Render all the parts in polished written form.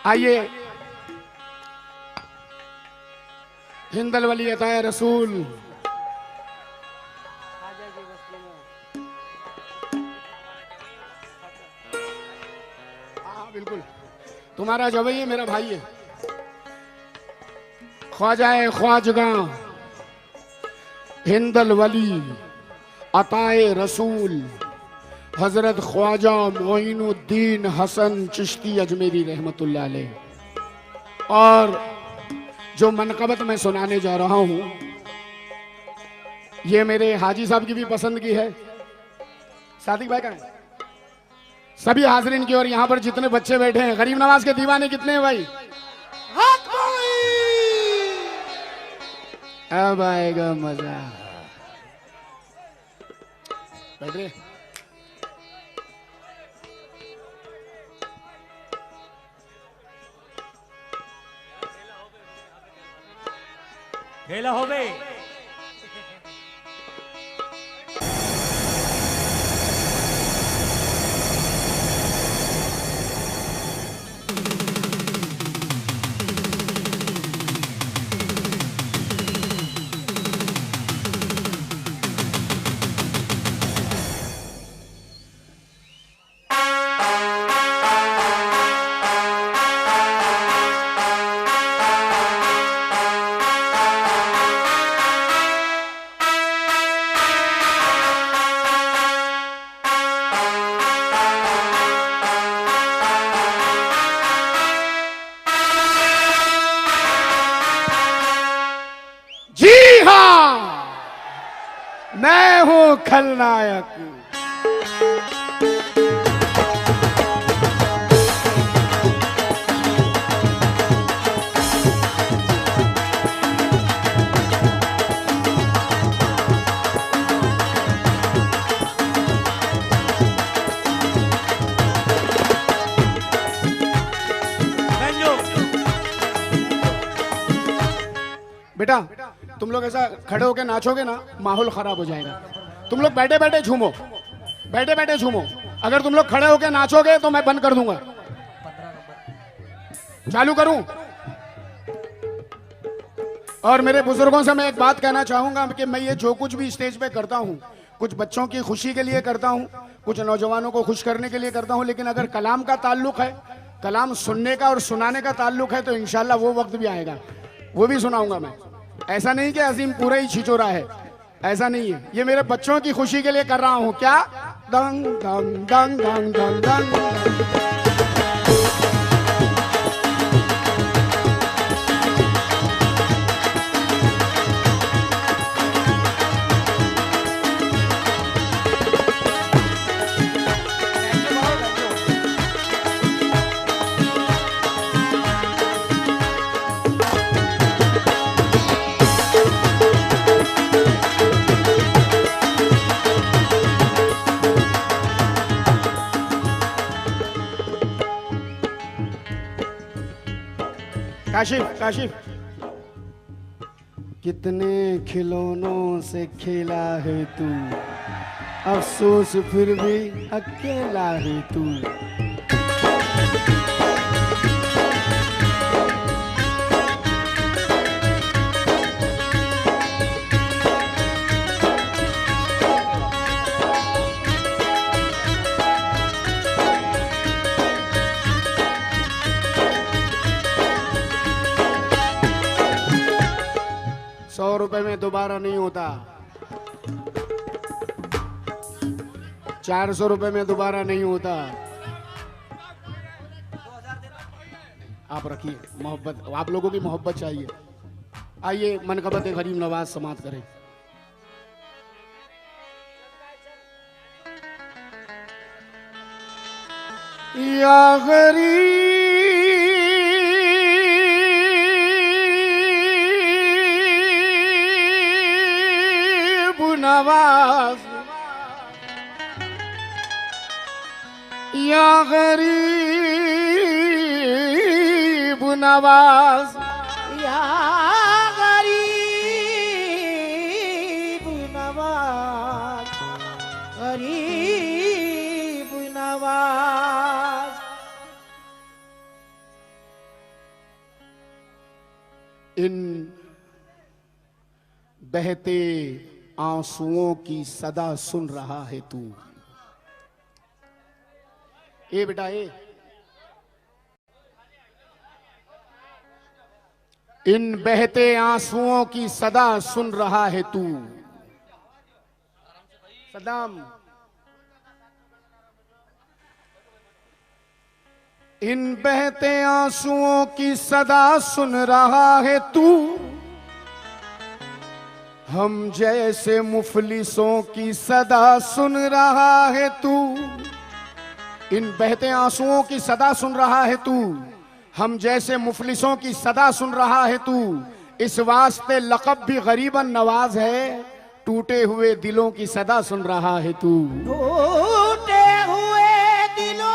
आइए हिंदल वली अताए रसूल। हाँ बिल्कुल, तुम्हारा जवई है, मेरा भाई है। ख्वाजाए ख्वाजगा हिंदल वली अताए रसूल हजरत ख्वाजा मोइनुद्दीन हसन चिश्ती अजमेरी रहमतुल्लाह अलैह। और जो मनकबत मैं सुनाने जा रहा हूं ये मेरे हाजी साहब की भी पसंद की है। सादिक भाई कहाँ है? सभी हाजरीन की और यहाँ पर जितने बच्चे बैठे हैं, गरीब नवाज के दीवाने कितने हैं भाई? अब आएगा मजा। बैठ रहे खेला हो बे। मैं हूं खलनायक। बेटा तुम लोग ऐसा खड़े होके नाचोगे ना, माहौल खराब हो जाएगा। तुम लोग बैठे बैठे झूमो, बैठे बैठे झूमो। अगर तुम लोग खड़े होके नाचोगे तो मैं बंद कर दूंगा। चालू करूं? और मेरे बुजुर्गों से मैं एक बात कहना चाहूंगा कि मैं ये जो कुछ भी स्टेज पे करता हूं, कुछ बच्चों की खुशी के लिए करता हूं, कुछ नौजवानों को खुश करने के लिए करता हूं, लेकिन अगर कलाम का ताल्लुक है, कलाम सुनने का और सुनाने का ताल्लुक है, तो इंशाल्लाह वो वक्त भी आएगा, वो भी सुनाऊंगा मैं। ऐसा नहीं कि अजीम पूरा ही छिचोरा है, ऐसा नहीं है। ये मेरे बच्चों की खुशी के लिए कर रहा हूं। क्या दंग दंग दंग दंग दंग दंग। काशिफ काशिफ, कितने खिलौनों से खेला है तू, अफसोस फिर भी अकेला है तू। 100 रुपए में दोबारा नहीं होता, 400 रुपए में दोबारा नहीं होता। आप रखिए, मोहब्बत, आप लोगों की मोहब्बत चाहिए। आइए मनकबत गरीब नवाज समाप्त करें। या गरीब नवाज, या गरीब नवाज, या गरीब नवाज, गरीब नवाज। इन बहते आंसुओं की सदा सुन रहा है तू। ए बेटा ए, इन बहते आंसुओं की सदा सुन रहा है तू। सदाम, इन बहते आंसुओं की सदा सुन रहा है तू। हम जैसे मुफलिसों की सदा सुन रहा है तू। इन बहते आंसुओं की सदा सुन रहा है तू। हम जैसे मुफलिसों की सदा सुन रहा है तू। इस वास्ते लक़ब भी गरीबन नवाज है। टूटे हुए दिलों की सदा सुन रहा है तू। टूटे हुए दिलों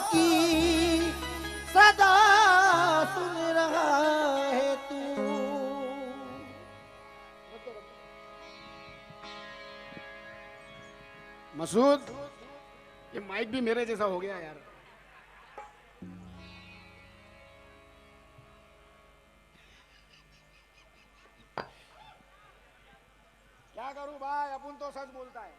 की सदा सुन रहा है तू। मसूद, ये माइक भी मेरे जैसा हो गया यार। क्या करूं भाई, अपन तो सच बोलता है।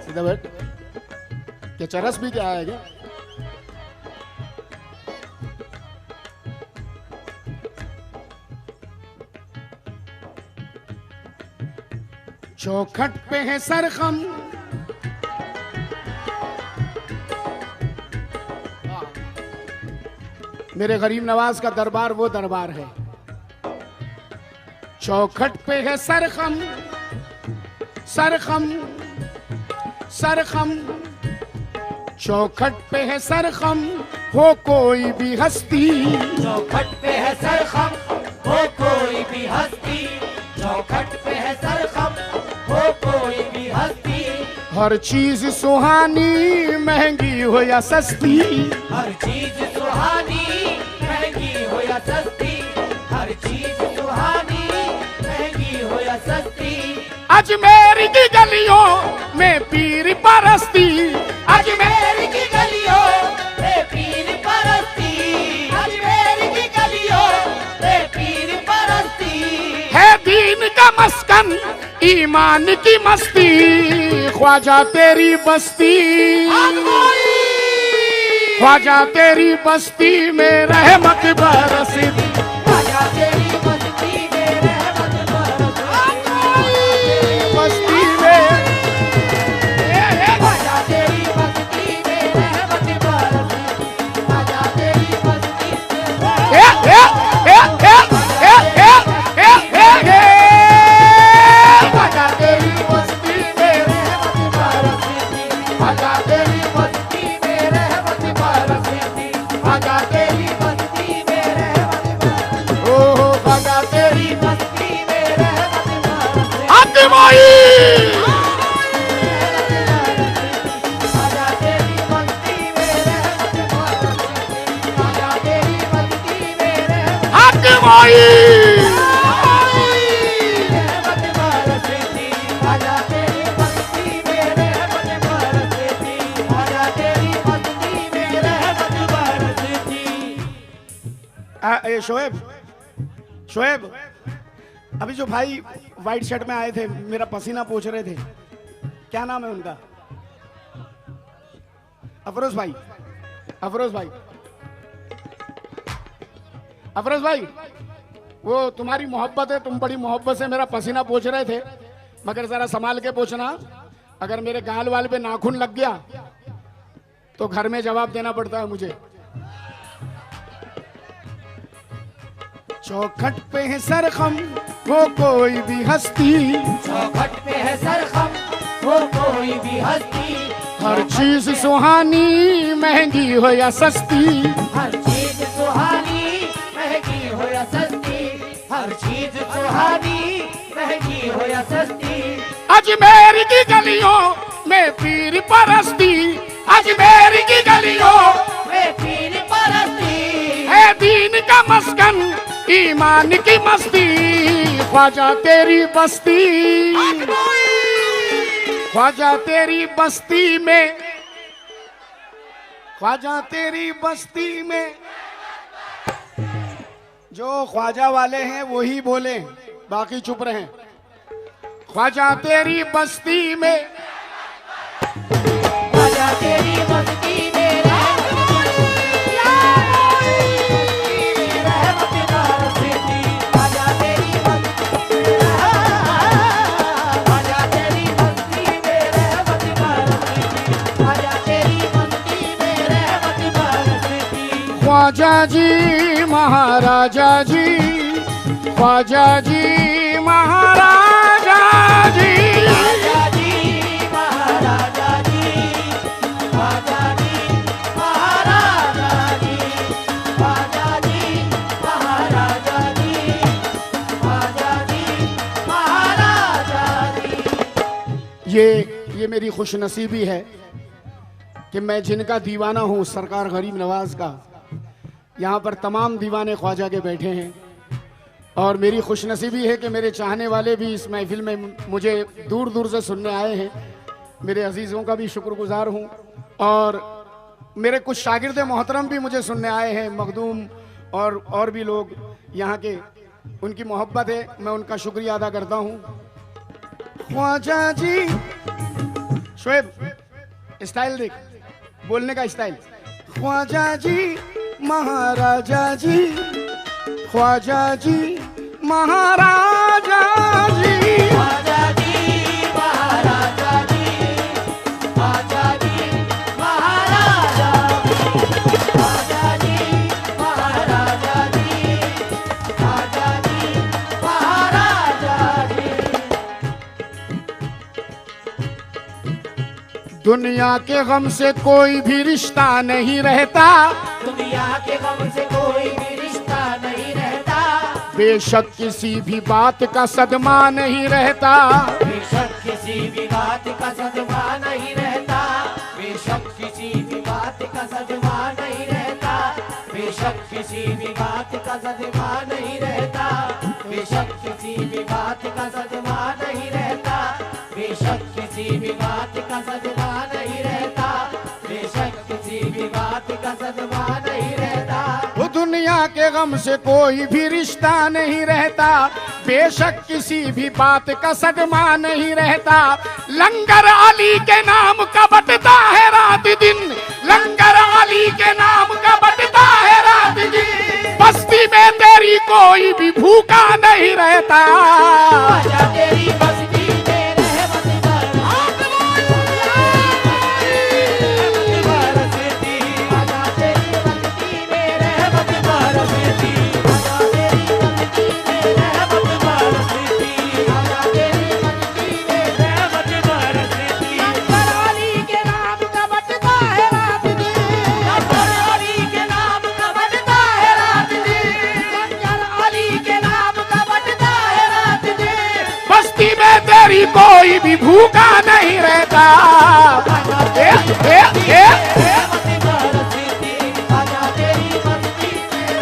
सीधा बैठ। क्या चरस भी क्या है क्या? चौखट पे है सरखम, मेरे गरीब नवाज का दरबार वो दरबार है। चौखट पे है सरखम, सरखम सरखम, चौखट पे है सरखम, हो कोई भी हस्ती। चौखट पे है सरखम, हो कोई भी हस्ती। चौखट पे है सरखम, हो कोई भी हस्ती। हर चीज सुहानी, महंगी हो या सस्ती। हर चीज सुहानी, महंगी हो या सस्ती। हर चीज सुहानी, महंगी हो या सस्ती। अजमेर की गलियों में पीर परस्ती। अजमेर की गलियों में पीर परस्ती। अजमेर की गलियों में पीर परस्ती। है दीन का मस्कन, ईमान की मस्ती। ख्वाजा तेरी बस्ती, ख्वाजा तेरी बस्ती में रहमत बरसी। ख्वाजा तेरी बस्ती में रहमत बरसी। बस्ती में ख्वाजा तेरी बस्ती में रहमत बरसी। ख्वाजा तेरी बस्ती ख्वाजा तेरी बस्ती में रहमत बरसी। ख्वाजा तेरी बस्ती में रहमत बरसी। ख्वाजा तेरी बस्ती में रहमत बरसी। ओहो ख्वाजा तेरी बस्ती में रहमत बरसी। आत्माई। ख्वाजा तेरी बस्ती में रहमत बरसी। ख्वाजा तेरी बस्ती में रहमत आत्माई। रहमत बरसी। ख्वाजा तेरी बस्ती में रहमत बरसी। ख्वाजा तेरी बस्ती में रहमत बरसी। ए शोएब, शोएब, अभी जो भाई व्हाइट शर्ट में आए थे, मेरा पसीना पोंछ रहे थे, क्या नाम है उनका? अफरोज भाई, अफरोज भाई, अफरोज भाई, वो तुम्हारी मोहब्बत है, तुम बड़ी मोहब्बत से मेरा पसीना पोंछ रहे थे, मगर जरा संभाल के पोंछना, अगर मेरे गाल वाल पे नाखून लग गया तो घर में जवाब देना पड़ता है मुझे। चौखट पे है सरखम वो कोई भी हस्ती, चौखट पे है सरखम वो कोई भी हस्ती, हर चीज सुहानी महंगी हो या सस्ती, हर चीज सुहानी महंगी हो या सस्ती, हर चीज सुहानी महंगी हो या सस्ती। अजमेर की गलियों में पीर परस्ती, अजमेर की गलियों वे पीर परस्ती, है दीन का मस्कन ईमान की मस्ती, ख्वाजा तेरी बस्ती, ख्वाजा तेरी बस्ती में, ख्वाजा तेरी बस्ती में। जो ख्वाजा वाले हैं वही बोले, बाकी चुप रहे। ख्वाजा तेरी बस्ती में, ख्वाजा तेरी बस्ती में ख्वाजा जी महाराजा जी, ख्वाजा जी महाराजा जी, ख्वाजा जी महाराजा जी, ख्वाजा जी महाराजा जी, ख्वाजा जी महाराजा जी, ख्वाजा जी महाराजा जी। ये मेरी खुशनसीबी है कि मैं जिनका दीवाना हूँ सरकार गरीब नवाज का, यहाँ पर तमाम दीवाने ख्वाजा के बैठे हैं। और मेरी खुशनसीबी है कि मेरे चाहने वाले भी इस महफिल में मुझे दूर दूर से सुनने आए हैं। मेरे अजीज़ों का भी शुक्रगुजार हूँ। और मेरे कुछ शागिर्द मोहतरम भी मुझे सुनने आए हैं, मखदूम और भी लोग यहाँ के, उनकी मोहब्बत है, मैं उनका शुक्रिया अदा करता हूँ। ख्वाजा जी, शोएब स्टाइल देख, बोलने का स्टाइल। ख्वाजा जी महाराजा जी, ख्वाजा जी महाराजा जी, ख्वाजा जी महाराजा जी, ख्वाजा जी महाराजा जी, ख्वाजा जी महाराजा जी, ख्वाजा जी महाराजा जी। दुनिया के गम से कोई भी रिश्ता नहीं रहता, दुनिया के गम से कोई भी रिश्ता नहीं रहता, बेशक किसी भी बात का सदमा नहीं रहता, बेशक किसी भी बात का सदमा नहीं रहता, बेशक किसी भी बात का सदमा नहीं रहता, बेशक किसी भी बात का सदमा नहीं रहता, बेशक किसी भी बात का सदमा नहीं रहता, बेशक किसी भी बात का सदमा नहीं रहता, बेशक किसी भी बात का सदमा नहीं रहता। वो दुनिया के गम से कोई भी रिश्ता नहीं रहता, बेशक किसी भी बात का सदमा नहीं रहता। लंगर अली के नाम का बटता है रात दिन, लंगर अली के नाम का बटता है रात दिन, बस्ती में तेरी कोई भी भूखा नहीं रहता। ख्वाजा तेरी बस्ती में रहमत बरसती, ख्वाजा तेरी बस्ती में रहमत बरसती, ख्वाजा तेरी बस्ती में रहमत बरसती, ख्वाजा तेरी बस्ती में रहमत बरसती। लंगर अली के नाम का बटता है रात दिन, लंगर अली के नाम का बटता है रात दिन, लंगर अली के नाम का बटता है रात दिन, बस्ती में तेरी कोई भी भूखा नहीं रहता। ए, ए, ए, रहमत बरसती, ख्वाजा तेरी बस्ती में,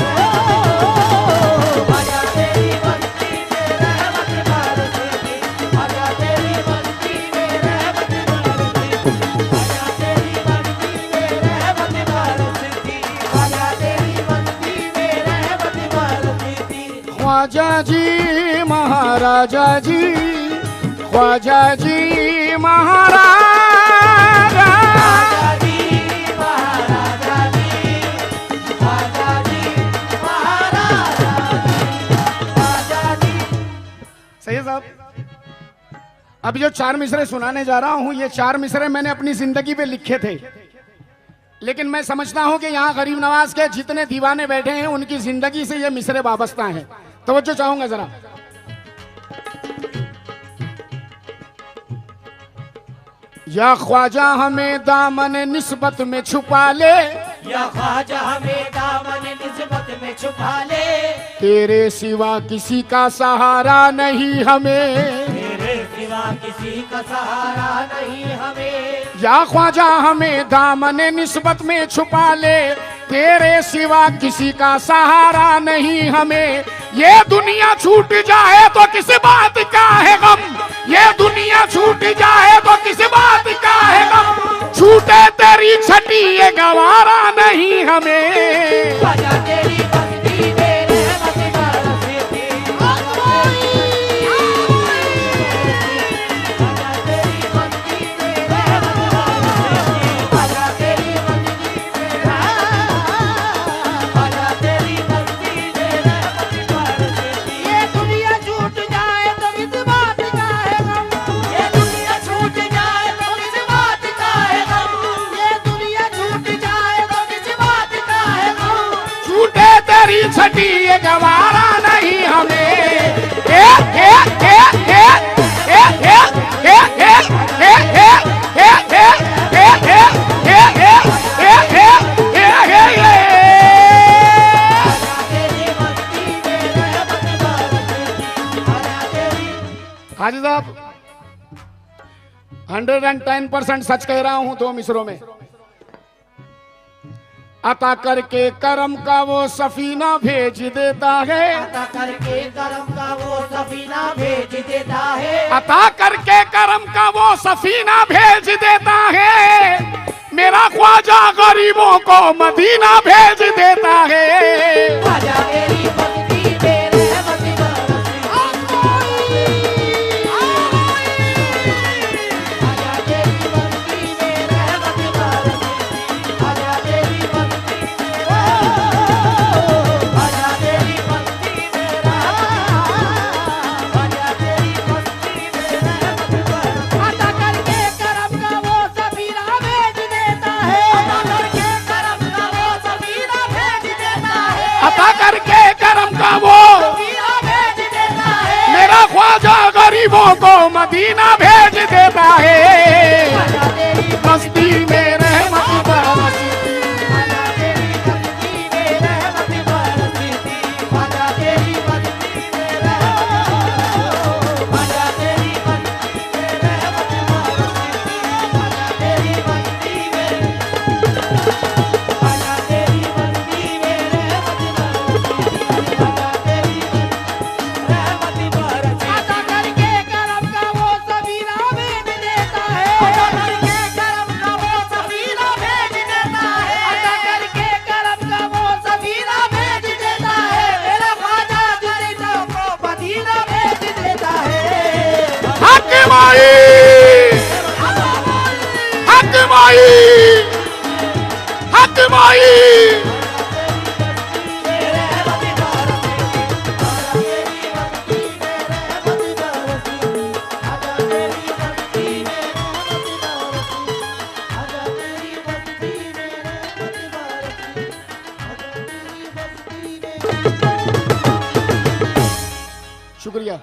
ख्वाजा तेरी बस्ती में रहमत बरसती, ख्वाजा तेरी बस्ती में रहमत बरसती, ख्वाजा तेरी बस्ती में रहमत बरसती, ख्वाजा तेरी बस्ती में रहमत बरसती। ख्वाजा जी महाराजा जी, ख्वाजा जी महाराजा, ख्वाजा जी महाराजा जी, ख्वाजा जी महाराजा जी, ख्वाजा जी। सही है साहब। अब जो 4 मिसरे सुनाने जा रहा हूं, ये 4 मिसरे मैंने अपनी जिंदगी पे लिखे थे। लेकिन मैं समझता हूं कि यहाँ गरीब नवाज के जितने दीवाने बैठे हैं उनकी जिंदगी से ये मिसरे वाबस्ता हैं। तवज्जो चाहूंगा जरा। या ख्वाजा हमें दामन निस्बत में छुपा ले, या ख्वाजा हमें दामन निस्बत में छुपा ले, तेरे सिवा किसी का सहारा नहीं हमें, तेरे सिवा किसी का सहारा नहीं हमें। या ख्वाजा हमें दामन निस्बत में छुपा ले, तेरे सिवा किसी का सहारा नहीं हमें। ये दुनिया छूट जाए तो किस बात का है गम, ये दुनिया छूट जाए तो किस बात का है गम, छूटे तेरी छठी ये गवारा नहीं हमें। ख्वाजा तेरी बस्ती में रहमत बरसती, ख्वाजा तेरी बस्ती में रहमत बरसती, ख्वाजा तेरी बस्ती में रहमत बरसती। ये दुनिया छूट जाए तो किस बात का है गम, ये दुनिया छूट जाए तो किस बात का है गम, ये दुनिया छूट जाए तो किस बात का है गम, छूटे तेरी छठी ये गवारा नहीं हमें। ए ए ए ए ए ए ए ए ए ए ए ए ए ए हाजी साहब 110% सच कह रहा हूं 2 मिसरों में। अता करके करम का वो सफीना भेज देता है, अता करके करम का वो सफीना भेज देता है, अता करके करम का वो सफीना भेज देता है, मेरा ख्वाजा गरीबों को मदीना भेज देता है। ख्वाजा तेरी बस्ती में रहमत बरसती, ख्वाजा तेरी बस्ती में रहमत बरसती, ख्वाजा तेरी बस्ती में, ख्वाजा तेरी बस्ती में रहमत, ख्वाजा तेरी बस्ती में रहमत बरसती। अता करके करम का वो सफीना भेज देता है, अता करके करम का वो सफीना भेज देता है, अता करके करम का वो सफीना भेज देता है, मेरा ख्वाजा गरीबों को मदीना भेज देता है। ख्वाजा तेरी बस्ती में रहमत बरसती, ख्वाजा तेरी बस्ती में रहमत बरसती, ख्वाजा तेरी बस्ती में रहमत, ख्वाजा तेरी बस्ती में रहमत बरसती, ख्वाजा तेरी बस्ती में, ख्वाजा तेरी बस्ती में रहमत बरसती, ख्वाजा तेरी रहमत बरसती। अता करके करम का वो सफीना भेज देता है, अता करके करम का वो सफीना भेज देता है, अता करके करम का वो सफीना भेज देता है, मेरा ख्वाजा दुनिया को मदीना भेज देता है। हक माई, हक माई, हक माई। शुक्रिया।